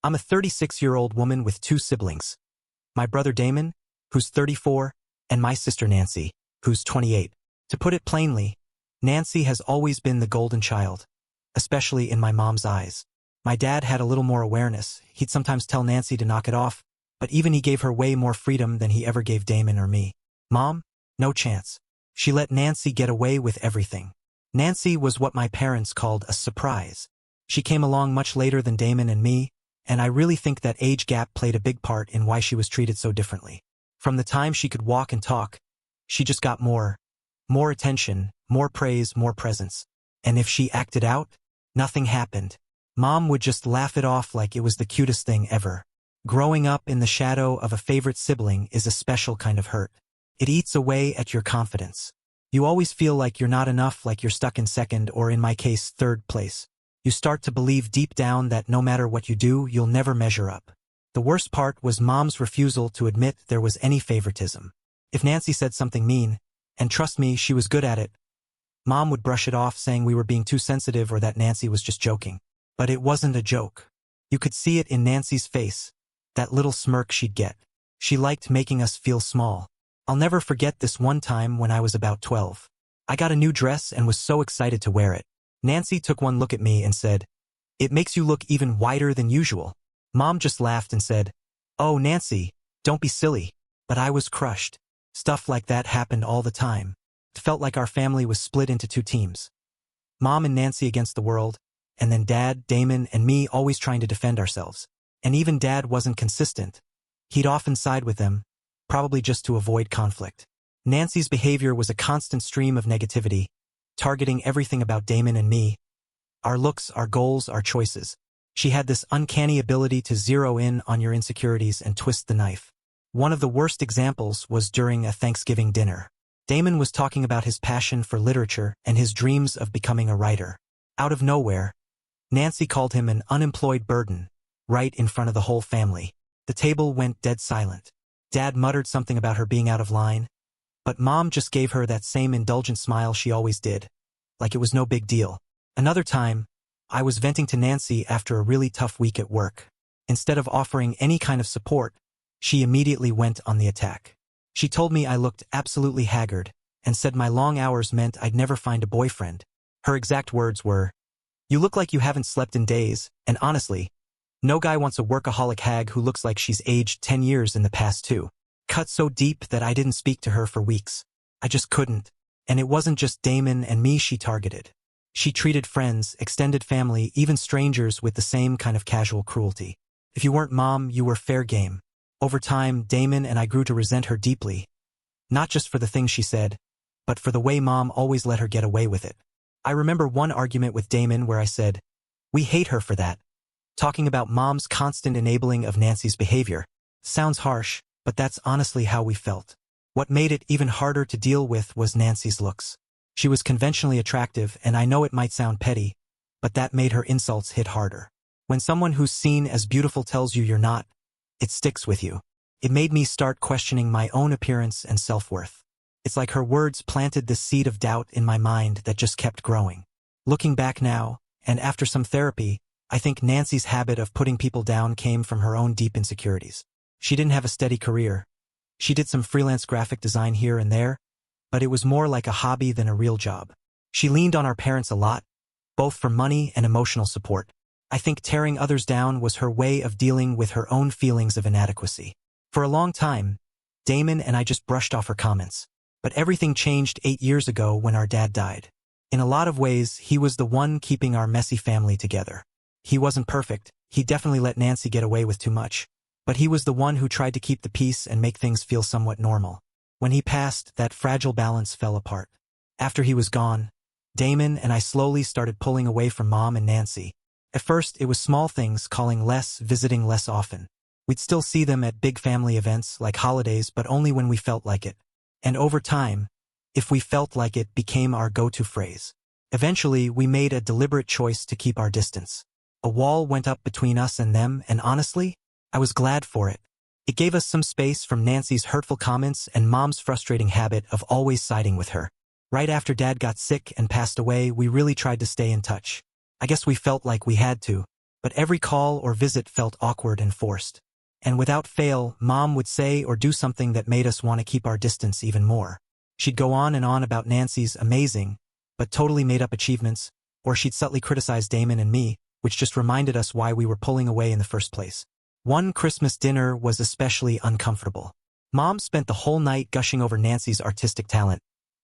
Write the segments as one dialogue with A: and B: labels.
A: I'm a 36-year-old woman with two siblings. My brother Damon, who's 34, and my sister Nancy, who's 28. To put it plainly, Nancy has always been the golden child, especially in my mom's eyes. My dad had a little more awareness. He'd sometimes tell Nancy to knock it off, but even he gave her way more freedom than he ever gave Damon or me. Mom? No chance. She let Nancy get away with everything. Nancy was what my parents called a surprise. She came along much later than Damon and me, and I really think that age gap played a big part in why she was treated so differently. From the time she could walk and talk, she just got more attention, more praise, more presence. And if she acted out, nothing happened. Mom would just laugh it off like it was the cutest thing ever. Growing up in the shadow of a favorite sibling is a special kind of hurt. It eats away at your confidence. You always feel like you're not enough, like you're stuck in second or, in my case, third place. You start to believe deep down that no matter what you do, you'll never measure up. The worst part was Mom's refusal to admit there was any favoritism. If Nancy said something mean, and trust me, she was good at it, Mom would brush it off, saying we were being too sensitive or that Nancy was just joking. But it wasn't a joke. You could see it in Nancy's face, that little smirk she'd get. She liked making us feel small. I'll never forget this one time when I was about 12. I got a new dress and was so excited to wear it. Nancy took one look at me and said, "It makes you look even whiter than usual." Mom just laughed and said, "Oh, Nancy, don't be silly." But I was crushed. Stuff like that happened all the time. It felt like our family was split into two teams. Mom and Nancy against the world, and then Dad, Damon, and me always trying to defend ourselves. And even Dad wasn't consistent. He'd often side with them, probably just to avoid conflict. Nancy's behavior was a constant stream of negativity, targeting everything about Damon and me. Our looks, our goals, our choices. She had this uncanny ability to zero in on your insecurities and twist the knife. One of the worst examples was during a Thanksgiving dinner. Damon was talking about his passion for literature and his dreams of becoming a writer. Out of nowhere, Nancy called him an unemployed burden, right in front of the whole family. The table went dead silent. Dad muttered something about her being out of line, but Mom just gave her that same indulgent smile she always did, like it was no big deal. Another time, I was venting to Nancy after a really tough week at work. Instead of offering any kind of support, she immediately went on the attack. She told me I looked absolutely haggard and said my long hours meant I'd never find a boyfriend. Her exact words were, "You look like you haven't slept in days, and honestly, no guy wants a workaholic hag who looks like she's aged 10 years in the past too." Cut so deep that I didn't speak to her for weeks. I just couldn't. And it wasn't just Damon and me she targeted. She treated friends, extended family, even strangers with the same kind of casual cruelty. If you weren't Mom, you were fair game. Over time, Damon and I grew to resent her deeply. Not just for the things she said, but for the way Mom always let her get away with it. I remember one argument with Damon where I said, "We hate her for that." Talking about Mom's constant enabling of Nancy's behavior. Sounds harsh, but that's honestly how we felt. What made it even harder to deal with was Nancy's looks. She was conventionally attractive, and I know it might sound petty, but that made her insults hit harder. When someone who's seen as beautiful tells you you're not, it sticks with you. It made me start questioning my own appearance and self-worth. It's like her words planted this seed of doubt in my mind that just kept growing. Looking back now, and after some therapy, I think Nancy's habit of putting people down came from her own deep insecurities. She didn't have a steady career. She did some freelance graphic design here and there, but it was more like a hobby than a real job. She leaned on our parents a lot, both for money and emotional support. I think tearing others down was her way of dealing with her own feelings of inadequacy. For a long time, Damon and I just brushed off her comments. But everything changed 8 years ago when our dad died. In a lot of ways, he was the one keeping our messy family together. He wasn't perfect. He definitely let Nancy get away with too much. But he was the one who tried to keep the peace and make things feel somewhat normal. When he passed, that fragile balance fell apart. After he was gone, Damon and I slowly started pulling away from Mom and Nancy. At first, it was small things, calling less, visiting less often. We'd still see them at big family events like holidays, but only when we felt like it. And over time, "if we felt like it" became our go-to phrase. Eventually, we made a deliberate choice to keep our distance. A wall went up between us and them, and honestly, I was glad for it. It gave us some space from Nancy's hurtful comments and Mom's frustrating habit of always siding with her. Right after Dad got sick and passed away, we really tried to stay in touch. I guess we felt like we had to. But every call or visit felt awkward and forced. And without fail, Mom would say or do something that made us want to keep our distance even more. She'd go on and on about Nancy's amazing, but totally made-up achievements, or she'd subtly criticize Damon and me, which just reminded us why we were pulling away in the first place. One Christmas dinner was especially uncomfortable. Mom spent the whole night gushing over Nancy's artistic talent,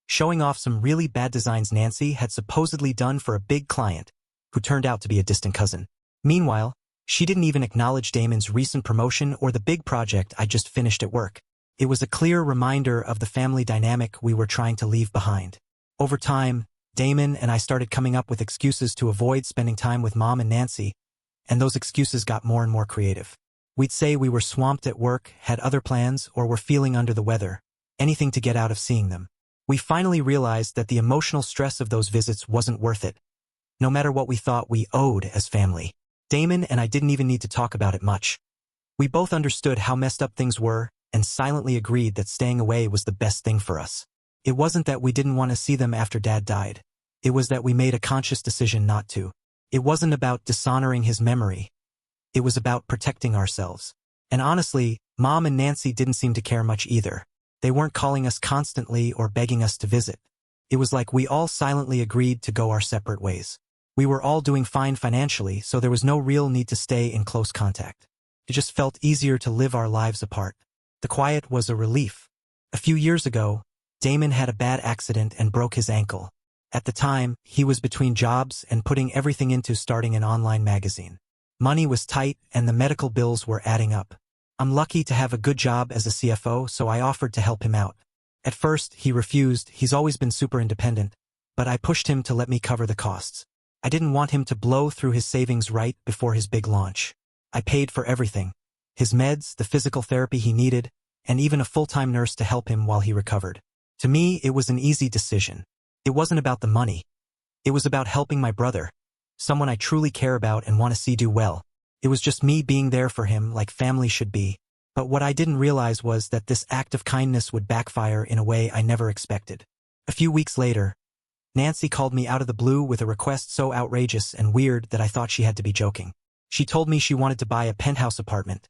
A: showing off some really bad designs Nancy had supposedly done for a big client, who turned out to be a distant cousin. Meanwhile, she didn't even acknowledge Damon's recent promotion or the big project I just finished at work. It was a clear reminder of the family dynamic we were trying to leave behind. Over time, Damon and I started coming up with excuses to avoid spending time with Mom and Nancy, and those excuses got more and more creative. We'd say we were swamped at work, had other plans, or were feeling under the weather, anything to get out of seeing them. We finally realized that the emotional stress of those visits wasn't worth it, no matter what we thought we owed as family. Damon and I didn't even need to talk about it much. We both understood how messed up things were and silently agreed that staying away was the best thing for us. It wasn't that we didn't want to see them after Dad died. It was that we made a conscious decision not to. It wasn't about dishonoring his memory. It was about protecting ourselves. And honestly, Mom and Nancy didn't seem to care much either. They weren't calling us constantly or begging us to visit. It was like we all silently agreed to go our separate ways. We were all doing fine financially, so there was no real need to stay in close contact. It just felt easier to live our lives apart. The quiet was a relief. A few years ago, Damon had a bad accident and broke his ankle. At the time, he was between jobs and putting everything into starting an online magazine. Money was tight and the medical bills were adding up. I'm lucky to have a good job as a CFO, so I offered to help him out. At first, he refused. He's always been super independent, but I pushed him to let me cover the costs. I didn't want him to blow through his savings right before his big launch. I paid for everything: his meds, the physical therapy he needed, and even a full-time nurse to help him while he recovered. To me, it was an easy decision. It wasn't about the money. It was about helping my brother, someone I truly care about and want to see do well. It was just me being there for him like family should be. But what I didn't realize was that this act of kindness would backfire in a way I never expected. A few weeks later, Nancy called me out of the blue with a request so outrageous and weird that I thought she had to be joking. She told me she wanted to buy a penthouse apartment.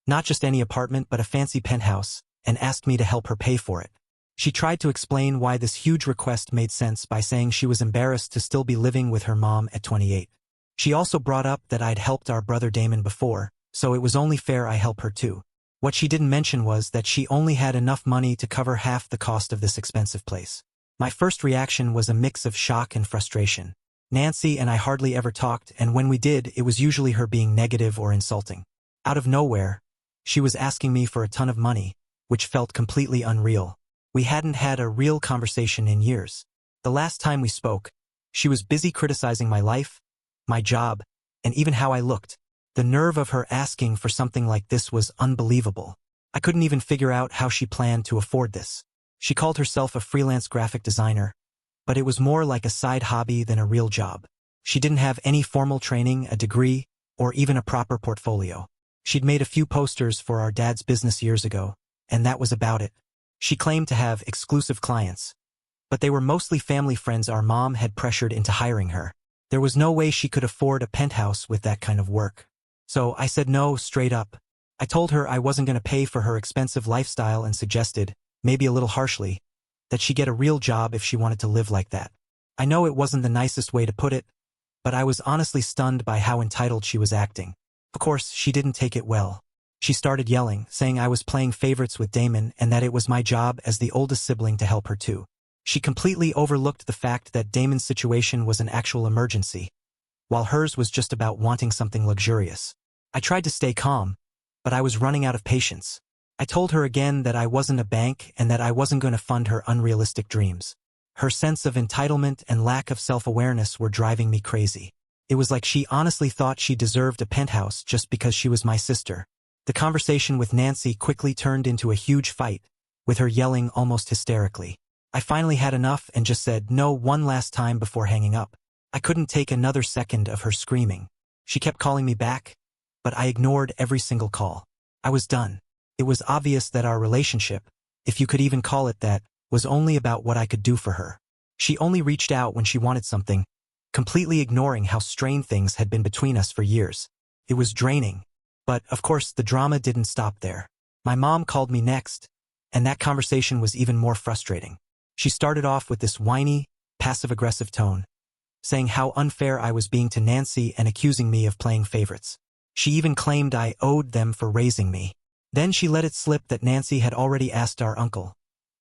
A: Not just any apartment, but a fancy penthouse, and asked me to help her pay for it. She tried to explain why this huge request made sense by saying she was embarrassed to still be living with her mom at 28. She also brought up that I'd helped our brother Damon before, so it was only fair I help her too. What she didn't mention was that she only had enough money to cover half the cost of this expensive place. My first reaction was a mix of shock and frustration. Nancy and I hardly ever talked, and when we did, it was usually her being negative or insulting. Out of nowhere, she was asking me for a ton of money, which felt completely unreal. We hadn't had a real conversation in years. The last time we spoke, she was busy criticizing my life, my job, and even how I looked. The nerve of her asking for something like this was unbelievable. I couldn't even figure out how she planned to afford this. She called herself a freelance graphic designer, but it was more like a side hobby than a real job. She didn't have any formal training, a degree, or even a proper portfolio. She'd made a few posters for our dad's business years ago, and that was about it. She claimed to have exclusive clients, but they were mostly family friends our mom had pressured into hiring her. There was no way she could afford a penthouse with that kind of work. So I said no straight up. I told her I wasn't going to pay for her expensive lifestyle and suggested, maybe a little harshly, that she get a real job if she wanted to live like that. I know it wasn't the nicest way to put it, but I was honestly stunned by how entitled she was acting. Of course, she didn't take it well. She started yelling, saying I was playing favorites with Damon and that it was my job as the oldest sibling to help her too. She completely overlooked the fact that Damon's situation was an actual emergency, while hers was just about wanting something luxurious. I tried to stay calm, but I was running out of patience. I told her again that I wasn't a bank and that I wasn't going to fund her unrealistic dreams. Her sense of entitlement and lack of self-awareness were driving me crazy. It was like she honestly thought she deserved a penthouse just because she was my sister. The conversation with Nancy quickly turned into a huge fight, with her yelling almost hysterically. I finally had enough and just said no one last time before hanging up. I couldn't take another second of her screaming. She kept calling me back, but I ignored every single call. I was done. It was obvious that our relationship, if you could even call it that, was only about what I could do for her. She only reached out when she wanted something, completely ignoring how strained things had been between us for years. It was draining. But, of course, the drama didn't stop there. My mom called me next, and that conversation was even more frustrating. She started off with this whiny, passive-aggressive tone, saying how unfair I was being to Nancy and accusing me of playing favorites. She even claimed I owed them for raising me. Then she let it slip that Nancy had already asked our uncle,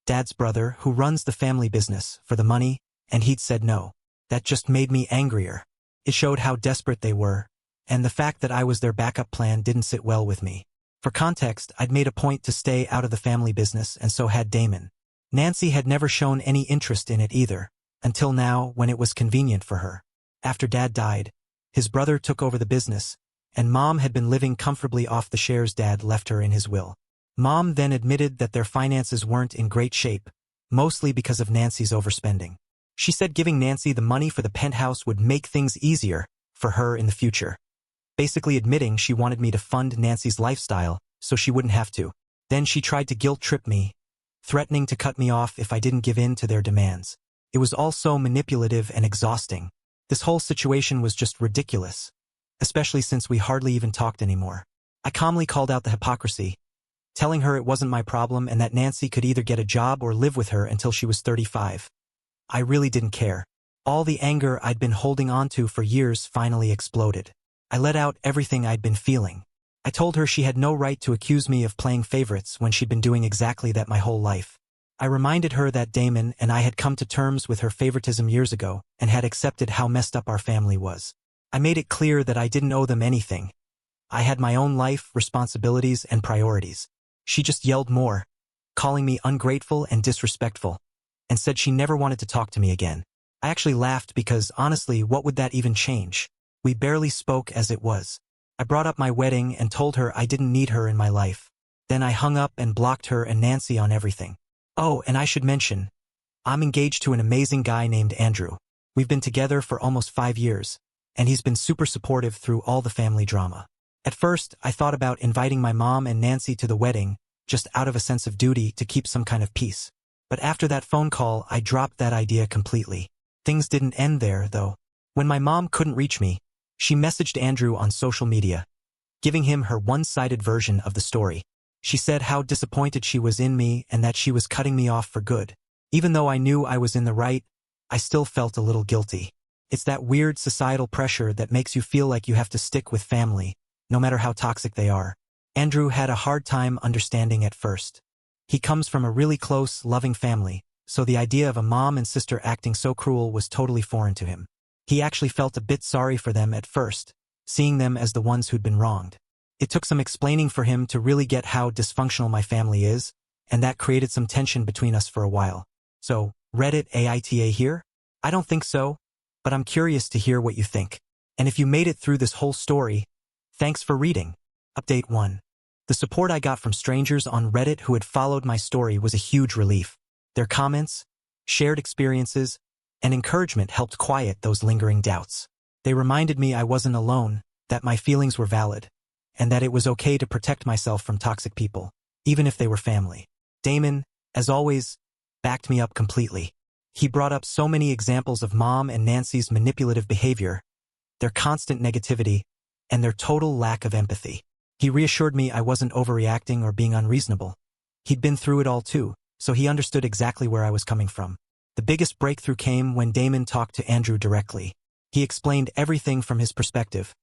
A: Dad's brother, who runs the family business, for the money, and he'd said no. That just made me angrier. It showed how desperate they were, and the fact that I was their backup plan didn't sit well with me. For context, I'd made a point to stay out of the family business, and so had Damon. Nancy had never shown any interest in it either, until now when it was convenient for her. After Dad died, his brother took over the business, and Mom had been living comfortably off the shares Dad left her in his will. Mom then admitted that their finances weren't in great shape, mostly because of Nancy's overspending. She said giving Nancy the money for the penthouse would make things easier for her in the future, basically admitting she wanted me to fund Nancy's lifestyle so she wouldn't have to. Then she tried to guilt-trip me, threatening to cut me off if I didn't give in to their demands. It was all so manipulative and exhausting. This whole situation was just ridiculous, especially since we hardly even talked anymore. I calmly called out the hypocrisy, telling her it wasn't my problem and that Nancy could either get a job or live with her until she was 35. I really didn't care. All the anger I'd been holding on to for years finally exploded. I let out everything I'd been feeling. I told her she had no right to accuse me of playing favorites when she'd been doing exactly that my whole life. I reminded her that Damon and I had come to terms with her favoritism years ago and had accepted how messed up our family was. I made it clear that I didn't owe them anything. I had my own life, responsibilities, and priorities. She just yelled more, calling me ungrateful and disrespectful, and said she never wanted to talk to me again. I actually laughed because, honestly, what would that even change? We barely spoke as it was. I brought up my wedding and told her I didn't need her in my life. Then I hung up and blocked her and Nancy on everything. Oh, and I should mention, I'm engaged to an amazing guy named Andrew. We've been together for almost 5 years, and he's been super supportive through all the family drama. At first, I thought about inviting my mom and Nancy to the wedding, just out of a sense of duty to keep some kind of peace. But after that phone call, I dropped that idea completely. Things didn't end there, though. When my mom couldn't reach me, she messaged Andrew on social media, giving him her one-sided version of the story. She said how disappointed she was in me and that she was cutting me off for good. Even though I knew I was in the right, I still felt a little guilty. It's that weird societal pressure that makes you feel like you have to stick with family, no matter how toxic they are. Andrew had a hard time understanding at first. He comes from a really close, loving family, so the idea of a mom and sister acting so cruel was totally foreign to him. He actually felt a bit sorry for them at first, seeing them as the ones who'd been wronged. It took some explaining for him to really get how dysfunctional my family is, and that created some tension between us for a while. So, Reddit AITA here? I don't think so, but I'm curious to hear what you think. And if you made it through this whole story, thanks for reading. Update 1. The support I got from strangers on Reddit who had followed my story was a huge relief. Their comments, shared experiences, and encouragement helped quiet those lingering doubts. They reminded me I wasn't alone, that my feelings were valid, and that it was okay to protect myself from toxic people, even if they were family. Damon, as always, backed me up completely. He brought up so many examples of Mom and Nancy's manipulative behavior, their constant negativity, and their total lack of empathy. He reassured me I wasn't overreacting or being unreasonable. He'd been through it all too, so he understood exactly where I was coming from. The biggest breakthrough came when Damon talked to Andrew directly. He explained everything from his perspective,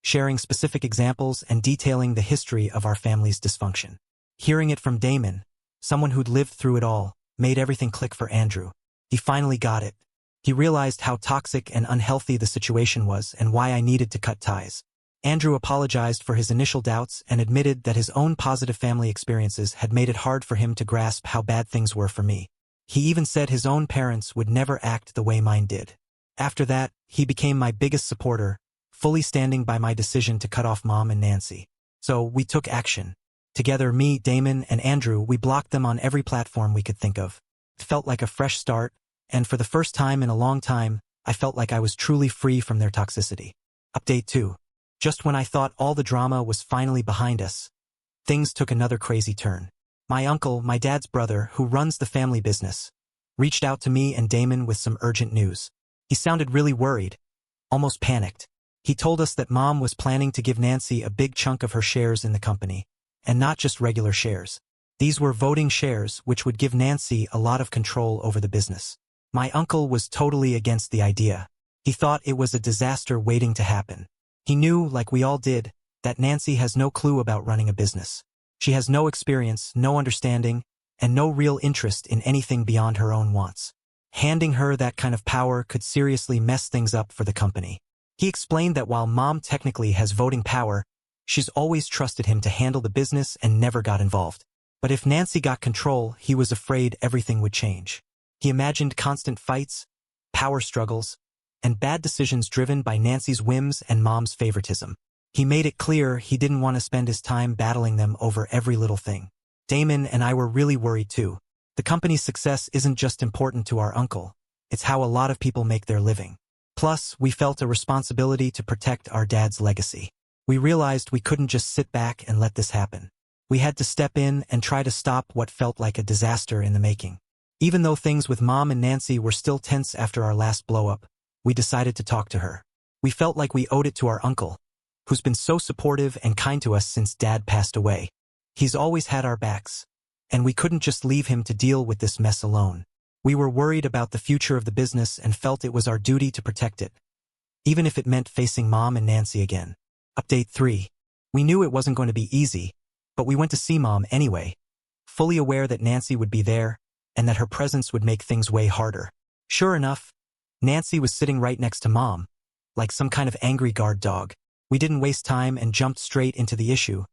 A: sharing specific examples and detailing the history of our family's dysfunction. Hearing it from Damon, someone who'd lived through it all, made everything click for Andrew. He finally got it. He realized how toxic and unhealthy the situation was and why I needed to cut ties. Andrew apologized for his initial doubts and admitted that his own positive family experiences had made it hard for him to grasp how bad things were for me. He even said his own parents would never act the way mine did. After that, he became my biggest supporter, fully standing by my decision to cut off Mom and Nancy. So we took action. Together, me, Damon, and Andrew, we blocked them on every platform we could think of. It felt like a fresh start, and for the first time in a long time, I felt like I was truly free from their toxicity. Update 2. Just when I thought all the drama was finally behind us, things took another crazy turn. My uncle, my dad's brother, who runs the family business, reached out to me and Damon with some urgent news. He sounded really worried, almost panicked. He told us that Mom was planning to give Nancy a big chunk of her shares in the company, and not just regular shares. These were voting shares which would give Nancy a lot of control over the business. My uncle was totally against the idea. He thought it was a disaster waiting to happen. He knew, like we all did, that Nancy has no clue about running a business. She has no experience, no understanding, and no real interest in anything beyond her own wants. Handing her that kind of power could seriously mess things up for the company. He explained that while Mom technically has voting power, she's always trusted him to handle the business and never got involved. But if Nancy got control, he was afraid everything would change. He imagined constant fights, power struggles, and bad decisions driven by Nancy's whims and Mom's favoritism. He made it clear he didn't want to spend his time battling them over every little thing. Damon and I were really worried too. The company's success isn't just important to our uncle, it's how a lot of people make their living. Plus, we felt a responsibility to protect our dad's legacy. We realized we couldn't just sit back and let this happen. We had to step in and try to stop what felt like a disaster in the making. Even though things with Mom and Nancy were still tense after our last blow-up, we decided to talk to her. We felt like we owed it to our uncle, who's been so supportive and kind to us since Dad passed away. He's always had our backs, and we couldn't just leave him to deal with this mess alone. We were worried about the future of the business and felt it was our duty to protect it, even if it meant facing Mom and Nancy again. Update 3. We knew it wasn't going to be easy, but we went to see Mom anyway, fully aware that Nancy would be there and that her presence would make things way harder. Sure enough, Nancy was sitting right next to Mom, like some kind of angry guard dog. We didn't waste time and jumped straight into the issue,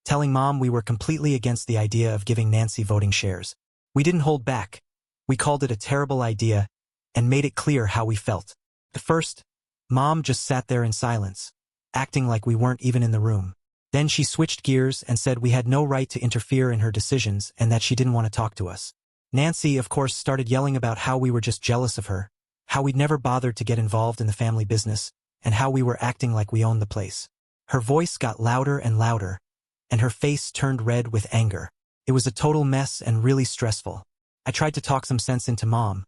A: telling Mom we were completely against the idea of giving Nancy voting shares. We didn't hold back. We called it a terrible idea and made it clear how we felt. At first, Mom just sat there in silence, acting like we weren't even in the room. Then she switched gears and said we had no right to interfere in her decisions and that she didn't want to talk to us. Nancy, of course, started yelling about how we were just jealous of her, how we'd never bothered to get involved in the family business, and how we were acting like we owned the place. Her voice got louder and louder, and her face turned red with anger. It was a total mess and really stressful. I tried to talk some sense into Mom,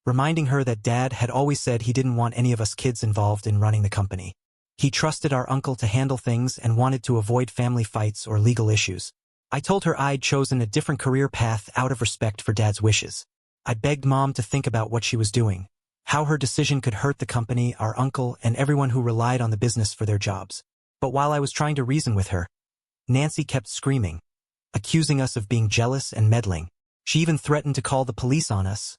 A: reminding her that Dad had always said he didn't want any of us kids involved in running the company. He trusted our uncle to handle things and wanted to avoid family fights or legal issues. I told her I'd chosen a different career path out of respect for Dad's wishes. I begged Mom to think about what she was doing, how her decision could hurt the company, our uncle, and everyone who relied on the business for their jobs. But while I was trying to reason with her, Nancy kept screaming, accusing us of being jealous and meddling. She even threatened to call the police on us,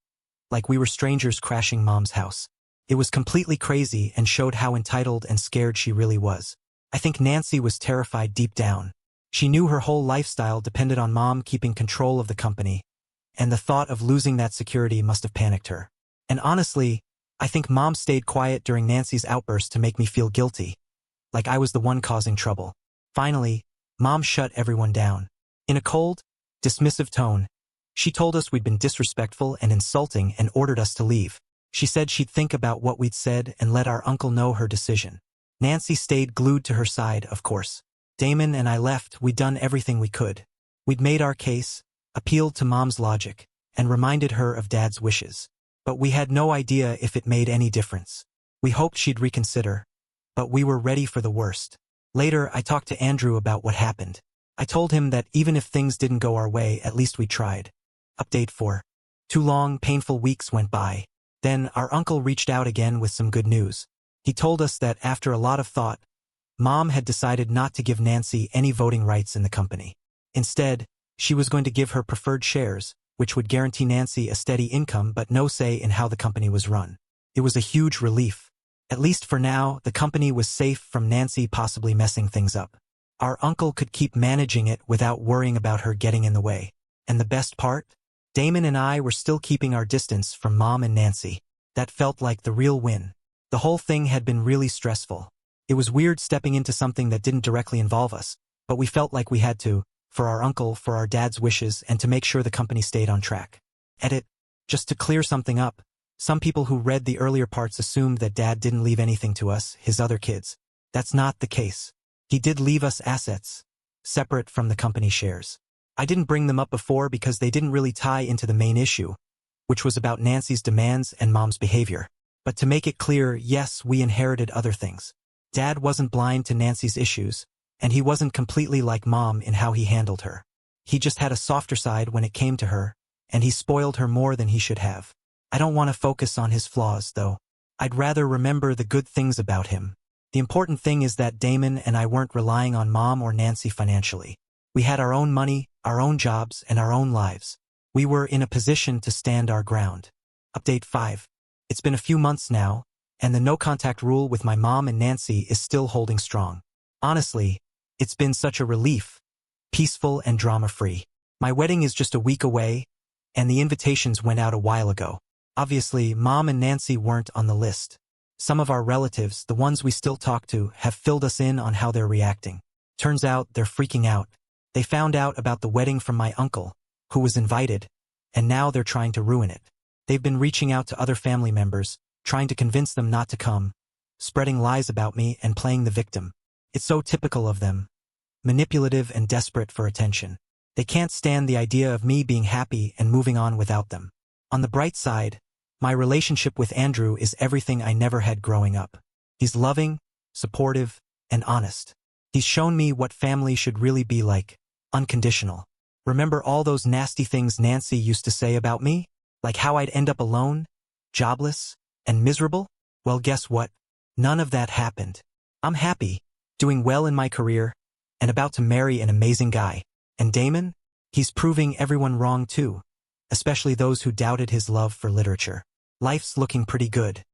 A: like we were strangers crashing Mom's house. It was completely crazy and showed how entitled and scared she really was. I think Nancy was terrified deep down. She knew her whole lifestyle depended on Mom keeping control of the company, and the thought of losing that security must have panicked her. And honestly, I think Mom stayed quiet during Nancy's outburst to make me feel guilty, like I was the one causing trouble. Finally, Mom shut everyone down. In a cold, dismissive tone, she told us we'd been disrespectful and insulting and ordered us to leave. She said she'd think about what we'd said and let our uncle know her decision. Nancy stayed glued to her side, of course. Damon and I left. We'd done everything we could. We'd made our case, appealed to Mom's logic, and reminded her of Dad's wishes. But we had no idea if it made any difference. We hoped she'd reconsider, but we were ready for the worst. Later, I talked to Andrew about what happened. I told him that even if things didn't go our way, at least we tried. Update 4. 2 long, painful weeks went by. Then our uncle reached out again with some good news. He told us that after a lot of thought, Mom had decided not to give Nancy any voting rights in the company. Instead, she was going to give her preferred shares, which would guarantee Nancy a steady income but no say in how the company was run. It was a huge relief. At least for now, the company was safe from Nancy possibly messing things up. Our uncle could keep managing it without worrying about her getting in the way. And the best part? Damon and I were still keeping our distance from Mom and Nancy. That felt like the real win. The whole thing had been really stressful. It was weird stepping into something that didn't directly involve us, but we felt like we had to, for our uncle, for our dad's wishes, and to make sure the company stayed on track. Edit. Just to clear something up, some people who read the earlier parts assumed that Dad didn't leave anything to us, his other kids. That's not the case. He did leave us assets, separate from the company shares. I didn't bring them up before because they didn't really tie into the main issue, which was about Nancy's demands and Mom's behavior. But to make it clear, yes, we inherited other things. Dad wasn't blind to Nancy's issues, and he wasn't completely like Mom in how he handled her. He just had a softer side when it came to her, and he spoiled her more than he should have. I don't want to focus on his flaws, though. I'd rather remember the good things about him. The important thing is that Damon and I weren't relying on Mom or Nancy financially. We had our own money, our own jobs, and our own lives. We were in a position to stand our ground. Update 5. It's been a few months now, and the no-contact rule with my mom and Nancy is still holding strong. Honestly, it's been such a relief. Peaceful and drama-free. My wedding is just a week away, and the invitations went out a while ago. Obviously, Mom and Nancy weren't on the list. Some of our relatives, the ones we still talk to, have filled us in on how they're reacting. Turns out they're freaking out. They found out about the wedding from my uncle, who was invited, and now they're trying to ruin it. They've been reaching out to other family members, trying to convince them not to come, spreading lies about me and playing the victim. It's so typical of them. Manipulative and desperate for attention. They can't stand the idea of me being happy and moving on without them. On the bright side, my relationship with Andrew is everything I never had growing up. He's loving, supportive, and honest. He's shown me what family should really be like. Unconditional. Remember all those nasty things Nancy used to say about me? Like how I'd end up alone, jobless, and miserable? Well, guess what? None of that happened. I'm happy, doing well in my career, and about to marry an amazing guy. And Damon? He's proving everyone wrong too, especially those who doubted his love for literature. Life's looking pretty good.